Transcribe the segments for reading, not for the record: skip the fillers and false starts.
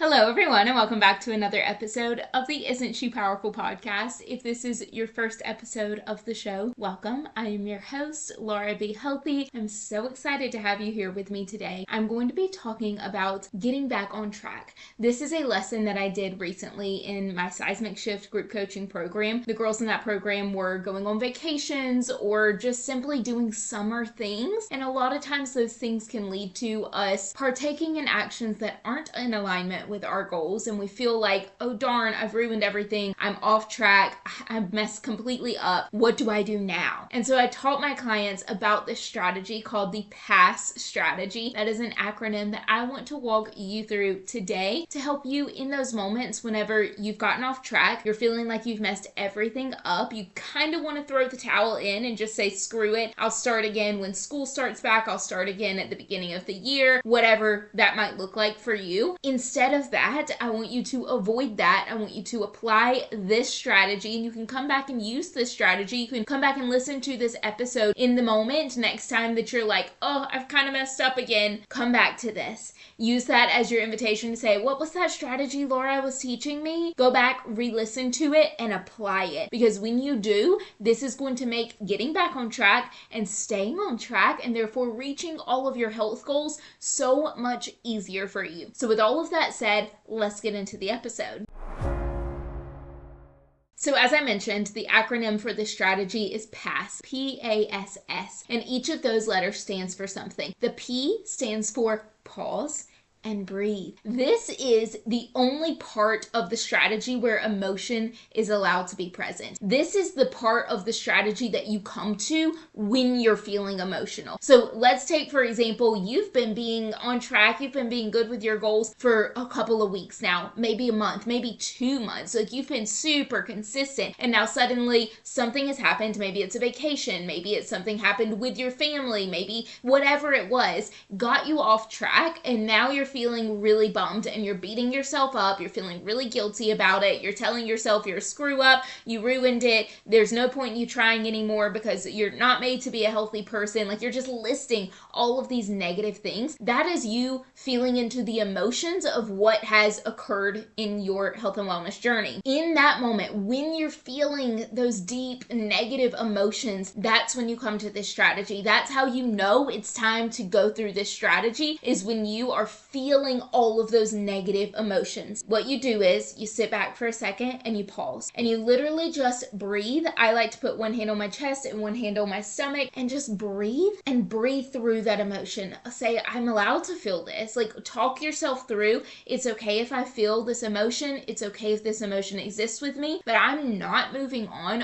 Hello, everyone, and welcome back to another episode of the Isn't She Powerful podcast. If this is your first episode of the show, welcome. I am your host, Laura B. Healthy. I'm so excited to have you here with me today. I'm going to be talking about getting back on track. This is a lesson that I did recently in my Seismic Shift group coaching program. The girls in that program were going on vacations or just simply doing summer things, and a lot of times those things can lead to us partaking in actions that aren't in alignment with our goals, and we feel like, oh darn, I've ruined everything, I'm off track, I've messed completely up, what do I do now? And so I taught my clients about this strategy called the PASS strategy. That is an acronym that I want to walk you through today to help you in those moments whenever you've gotten off track, you're feeling like you've messed everything up, you kind of want to throw the towel in and just say, screw it, I'll start again when school starts back, I'll start again at the beginning of the year, whatever that might look like for you. Instead of that, I want you to avoid that. I want you to apply this strategy, and you can come back and use this strategy. You can come back and listen to this episode in the moment next time that you're like, oh, I've kind of messed up again. Come back to this. Use that as your invitation to say, what was that strategy Laura was teaching me? Go back, re-listen to it, and apply it. Because when you do, this is going to make getting back on track and staying on track, and therefore reaching all of your health goals so much easier for you. So with all of that said, let's get into the episode. So as I mentioned, the acronym for this strategy is PASS, P-A-S-S, and each of those letters stands for something. The P stands for pause and breathe. This is the only part of the strategy where emotion is allowed to be present. This is the part of the strategy that you come to when you're feeling emotional. So let's take, for example, you've been being on track, you've been being good with your goals for a couple of weeks now, maybe a month, maybe 2 months. Like you've been super consistent, and now suddenly something has happened. Maybe it's a vacation, maybe it's something happened with your family, maybe whatever it was, got you off track, and now you're feeling really bummed and you're beating yourself up, you're feeling really guilty about it, you're telling yourself you're a screw up, you ruined it, there's no point in you trying anymore because you're not made to be a healthy person, like you're just listing all of these negative things. That is you feeling into the emotions of what has occurred in your health and wellness journey. In that moment, when you're feeling those deep negative emotions, that's when you come to this strategy. That's how you know it's time to go through this strategy, is when you are feeling all of those negative emotions. What you do is you sit back for a second and you pause and you literally just breathe. I like to put one hand on my chest and one hand on my stomach and just breathe and breathe through that emotion. Say, I'm allowed to feel this. Like, talk yourself through. It's okay if I feel this emotion. It's okay if this emotion exists with me, but I'm not moving on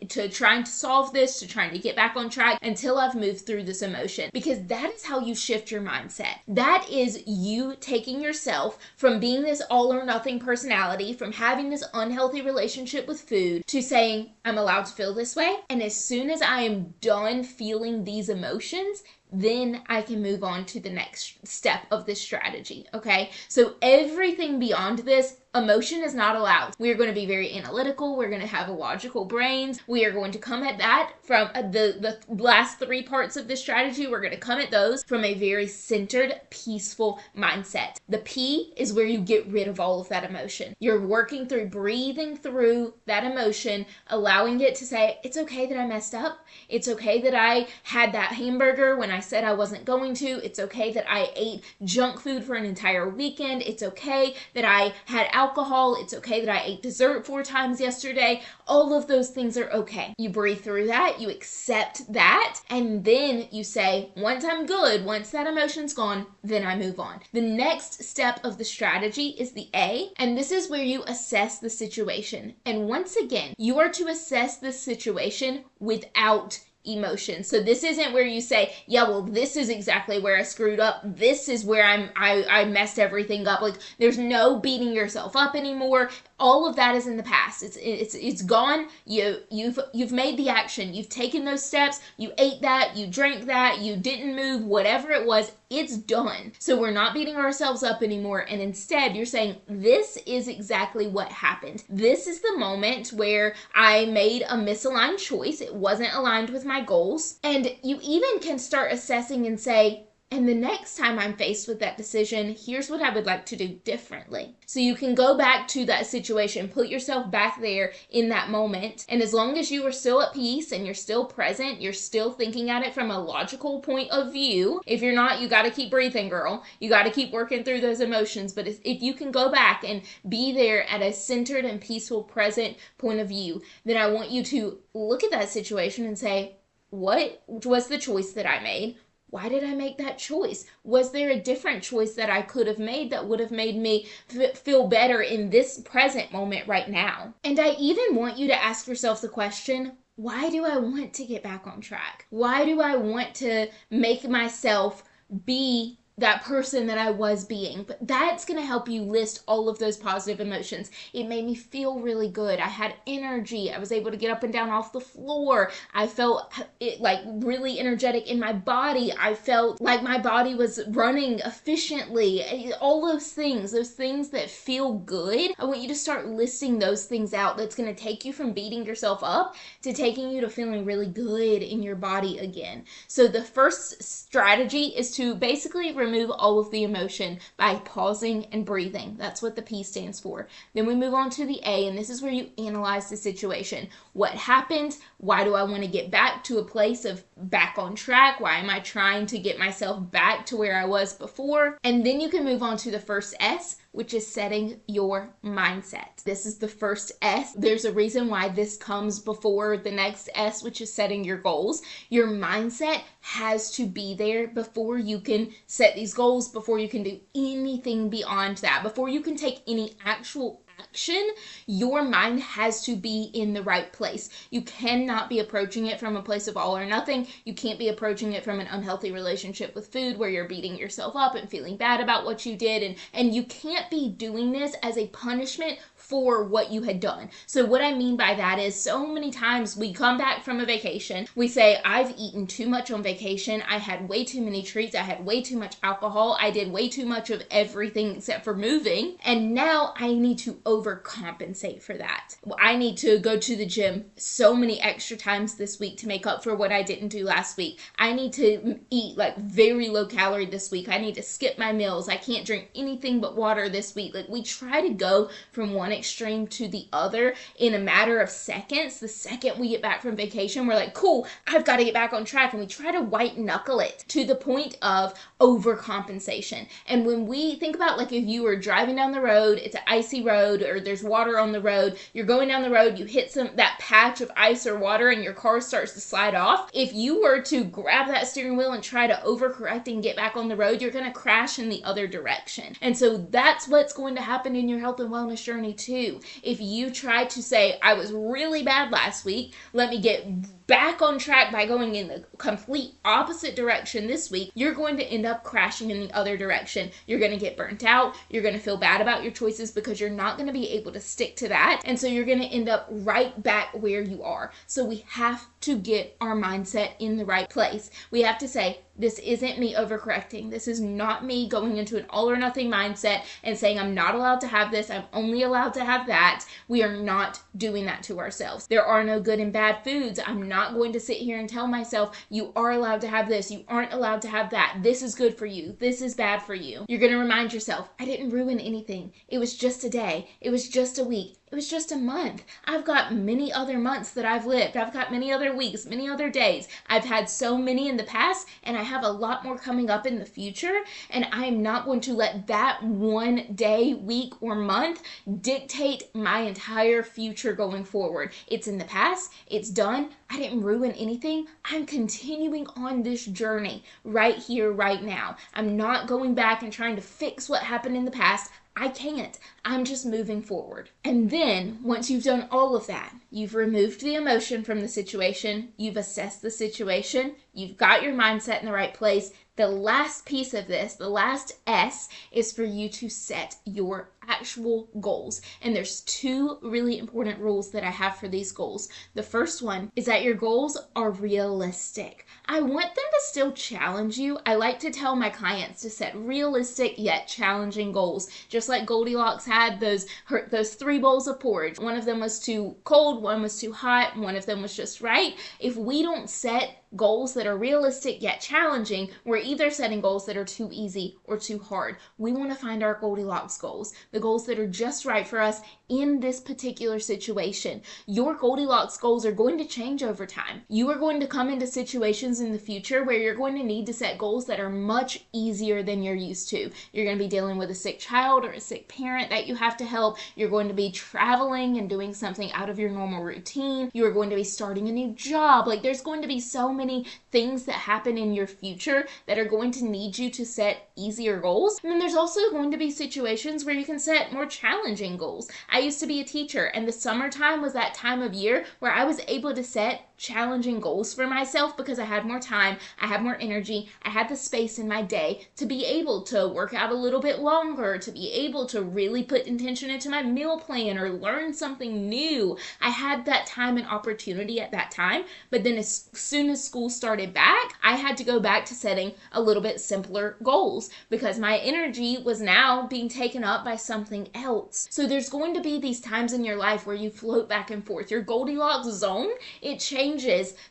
to trying to solve this, to trying to get back on track until I've moved through this emotion, because that is how you shift your mindset. That is you taking yourself from being this all or nothing personality, from having this unhealthy relationship with food, to saying, I'm allowed to feel this way. And as soon as I am done feeling these emotions, then I can move on to the next step of this strategy, okay? So everything beyond this, emotion is not allowed. We are going to be very analytical. We're going to have logical brains. We are going to come at that from the last 3 parts of this strategy. We're going to come at those from a very centered, peaceful mindset. The P is where you get rid of all of that emotion. You're working through breathing through that emotion, allowing it to say, it's okay that I messed up. It's okay that I had that hamburger when I said I wasn't going to. It's okay that I ate junk food for an entire weekend. It's okay that I had alcohol. It's okay that I ate dessert 4 times yesterday. All of those things are okay. You breathe through that, you accept that, and then you say, once I'm good, once that emotion's gone, then I move on. The next step of the strategy is the A, and this is where you assess the situation. And once again, you are to assess this situation without emotion. So this isn't where you say, yeah, well, this is exactly where I screwed up. This is where I messed everything up. Like, there's no beating yourself up anymore. All of that is in the past. It's gone. You've made the action. You've taken those steps. You ate that. You drank that. You didn't move. Whatever it was, it's done. So we're not beating ourselves up anymore. And instead, you're saying, this is exactly what happened. This is the moment where I made a misaligned choice. It wasn't aligned with my goals. And you even can start assessing and say, And the next time I'm faced with that decision, here's what I would like to do differently. So you can go back to that situation, put yourself back there in that moment. And as long as you are still at peace and you're still present, you're still thinking at it from a logical point of view. If you're not, you got to keep breathing, girl. You got to keep working through those emotions. But if you can go back and be there at a centered and peaceful, present point of view, then I want you to look at that situation and say, what was the choice that I made? Why did I make that choice? Was there a different choice that I could have made that would have made me feel better in this present moment right now? And I even want you to ask yourself the question, why do I want to get back on track? Why do I want to make myself be that person that I was being? But that's going to help you list all of those positive emotions. It made me feel really good. I had energy. I was able to get up and down off the floor. I felt like really energetic in my body. I felt like my body was running efficiently. All those things that feel good. I want you to start listing those things out. That's going to take you from beating yourself up to taking you to feeling really good in your body again. So the first strategy is to basically remove all of the emotion by pausing and breathing. That's what the P stands for. Then we move on to the A, and this is where you analyze the situation. What happened? Why do I want to get back to a place of back on track? Why am I trying to get myself back to where I was before? And then you can move on to the first S, which is setting your mindset. This is the first S. There's a reason why this comes before the next S, which is setting your goals. Your mindset has to be there before you can set these goals, before you can do anything beyond that, before you can take any actual action. Your mind has to be in the right place. You cannot be approaching it from a place of all or nothing. You can't be approaching it from an unhealthy relationship with food where you're beating yourself up and feeling bad about what you did. And you can't be doing this as a punishment for what you had done. So what I mean by that is so many times we come back from a vacation, we say, I've eaten too much on vacation, I had way too many treats, I had way too much alcohol, I did way too much of everything except for moving, and now I need to overcompensate for that. I need to go to the gym so many extra times this week to make up for what I didn't do last week. I need to eat like very low calorie this week. I need to skip my meals. I can't drink anything but water this week. Like, we try to go from one extreme to the other in a matter of seconds. The second we get back from vacation, we're like, cool, I've got to get back on track. And we try to white knuckle it to the point of overcompensation. And when we think about, like, if you were driving down the road, it's an icy road or there's water on the road, you're going down the road, you hit that patch of ice or water and your car starts to slide off. If you were to grab that steering wheel and try to overcorrect and get back on the road, you're going to crash in the other direction. And so that's what's going to happen in your health and wellness journey too. If you try to say, I was really bad last week, let me get back on track by going in the complete opposite direction this week, you're going to end up crashing in the other direction. You're going to get burnt out. You're going to feel bad about your choices because you're not going to be able to stick to that. And so you're going to end up right back where you are. So we have to get our mindset in the right place. We have to say, this isn't me overcorrecting. This is not me going into an all or nothing mindset and saying I'm not allowed to have this. I'm only allowed to have that. We are not doing that to ourselves. There are no good and bad foods. I'm not going to sit here and tell myself you are allowed to have this. You aren't allowed to have that. This is good for you. This is bad for you. You're going to remind yourself, I didn't ruin anything. It was just a day. It was just a week. It was just a month. I've got many other months that I've lived. I've got many other weeks, many other days. I've had so many in the past, and I have a lot more coming up in the future, and I'm not going to let that one day, week, or month dictate my entire future going forward. It's in the past. It's done. I didn't ruin anything. I'm continuing on this journey right here, right now. I'm not going back and trying to fix what happened in the past. I can't. I'm just moving forward. And then, once you've done all of that, you've removed the emotion from the situation, you've assessed the situation, you've got your mindset in the right place. The last piece of this, the last S, is for you to set your actual goals. And there's two really important rules that I have for these goals. The first one is that your goals are realistic. I want them to still challenge you. I like to tell my clients to set realistic yet challenging goals. Just like Goldilocks had those 3 bowls of porridge. One of them was too cold, one was too hot, one of them was just right. If we don't set goals that are realistic yet challenging, we're either setting goals that are too easy or too hard. We want to find our Goldilocks goals, the goals that are just right for us in this particular situation. Your Goldilocks goals are going to change over time. You are going to come into situations in the future where you're going to need to set goals that are much easier than you're used to. You're going to be dealing with a sick child or a sick parent that you have to help. You're going to be traveling and doing something out of your normal routine. You are going to be starting a new job. Like, there's going to be so many things that happen in your future that are going to need you to set easier goals. And then there's also going to be situations where you can set more challenging goals. I used to be a teacher, and the summertime was that time of year where I was able to set challenging goals for myself because I had more time, I had more energy, I had the space in my day to be able to work out a little bit longer, to be able to really put intention into my meal plan or learn something new. I had that time and opportunity at that time, but then as soon as school started back, I had to go back to setting a little bit simpler goals because my energy was now being taken up by something else. So there's going to be these times in your life where you float back and forth. Your Goldilocks zone, it changes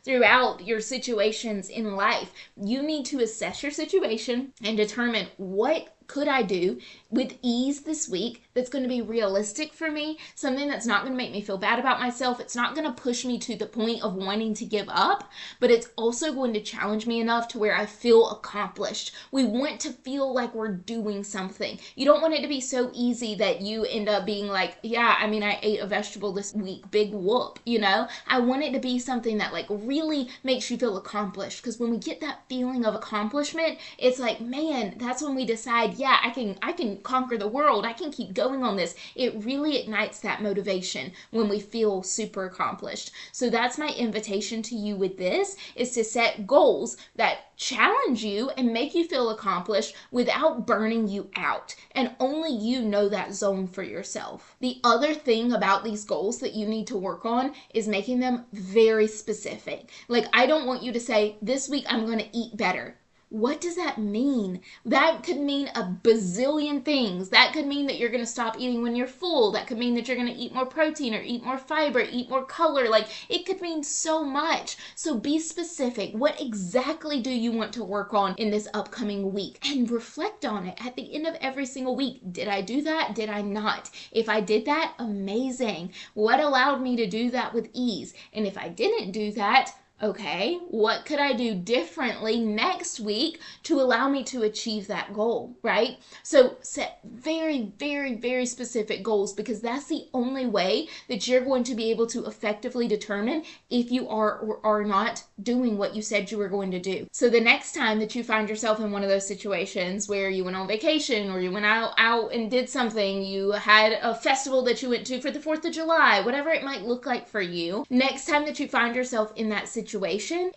throughout your situations in life. You need to assess your situation and determine what could I do with ease this week that's going to be realistic for me, something that's not going to make me feel bad about myself. It's not going to push me to the point of wanting to give up, but it's also going to challenge me enough to where I feel accomplished. We want to feel like we're doing something. You don't want it to be so easy that you end up being like, yeah, I mean, I ate a vegetable this week, big whoop, you know? I want it to be something that like really makes you feel accomplished, because when we get that feeling of accomplishment, it's like, man, that's when we decide, yeah, I can conquer the world. I can keep going on this. It really ignites that motivation when we feel super accomplished. So that's my invitation to you with this, is to set goals that challenge you and make you feel accomplished without burning you out. And only you know that zone for yourself. The other thing about these goals that you need to work on is making them very specific. Like, I don't want you to say, this week I'm going to eat better. What does that mean? That could mean a bazillion things. That could mean that you're going to stop eating when you're full. That could mean that you're going to eat more protein or eat more fiber, eat more color. Like, it could mean so much. So be specific. What exactly do you want to work on in this upcoming week? And reflect on it at the end of every single week. Did I do that? Did I not? If I did that, amazing. What allowed me to do that with ease? And if I didn't do that, okay, what could I do differently next week to allow me to achieve that goal, right? So set very, very, very specific goals, because that's the only way that you're going to be able to effectively determine if you are or are not doing what you said you were going to do. So the next time that you find yourself in one of those situations where you went on vacation or you went out and did something, you had a festival that you went to for the 4th of July, whatever it might look like for you, next time that you find yourself in that situation,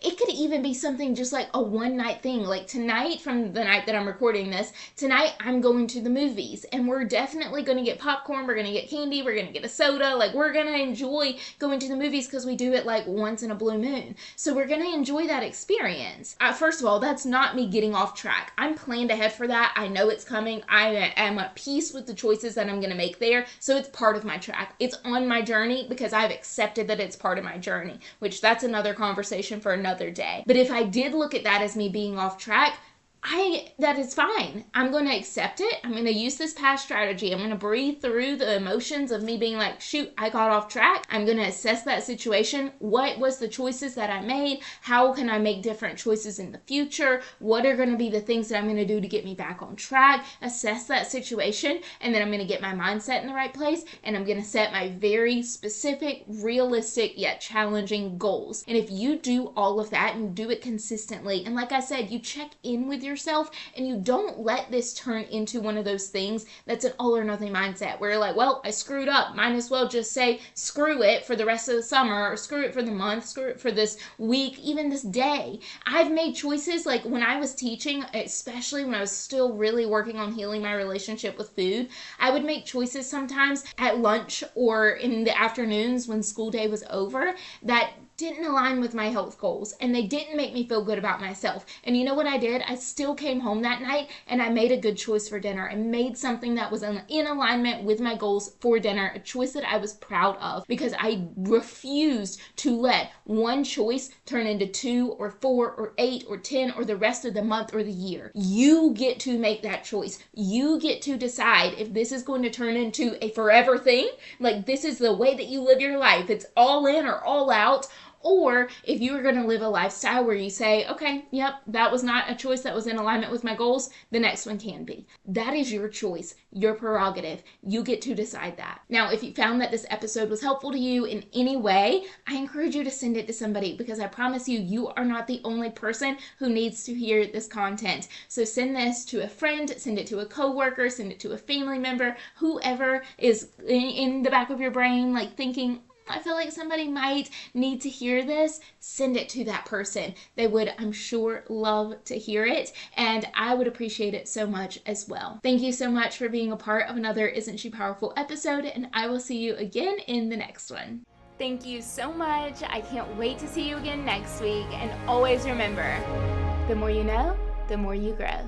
it could even be something just like a one night thing. Like tonight, from the night that I'm recording this, tonight I'm going to the movies, and we're definitely going to get popcorn, we're going to get candy, we're going to get a soda. Like, we're going to enjoy going to the movies because we do it like once in a blue moon. So we're going to enjoy that experience. First of all, that's not me getting off track. I'm planned ahead for that. I know it's coming. I am at peace with the choices that I'm going to make there. So it's part of my track. It's on my journey because I've accepted that it's part of my journey, which that's another conversation for another day. But if I did look at that as me being off track, that is fine. I'm going to accept it. I'm going to use this past strategy. I'm going to breathe through the emotions of me being like, shoot, I got off track. I'm going to assess that situation. What was the choices that I made? How can I make different choices in the future? What are going to be the things that I'm going to do to get me back on track? Assess that situation, and then I'm going to get my mindset in the right place, and I'm going to set my very specific, realistic, yet challenging goals. And if you do all of that and do it consistently, and like I said, you check in with yourself, and you don't let this turn into one of those things that's an all or nothing mindset where you're like, well, I screwed up. Might as well just say screw it for the rest of the summer, or screw it for the month, screw it for this week, even this day. I've made choices like when I was teaching, especially when I was still really working on healing my relationship with food, I would make choices sometimes at lunch or in the afternoons when school day was over that didn't align with my health goals, and they didn't make me feel good about myself. And you know what I did? I still came home that night and I made a good choice for dinner. I made something that was in alignment with my goals for dinner, a choice that I was proud of, because I refused to let one choice turn into 2 or 4 or 8 or 10 or the rest of the month or the year. You get to make that choice. You get to decide if this is going to turn into a forever thing, like this is the way that you live your life. It's all in or all out. Or if you are going to live a lifestyle where you say, okay, yep, that was not a choice that was in alignment with my goals, the next one can be. That is your choice, your prerogative. You get to decide that. Now, if you found that this episode was helpful to you in any way, I encourage you to send it to somebody, because I promise you, you are not the only person who needs to hear this content. So send this to a friend, send it to a coworker, send it to a family member, whoever is in the back of your brain, like thinking, I feel like somebody might need to hear this. Send it to that person. They would, I'm sure, love to hear it, and I would appreciate it so much as well. Thank you so much for being a part of another Isn't She Powerful episode, and I will see you again in the next one. Thank you so much. I can't wait to see you again next week, and always remember, the more you know, the more you grow.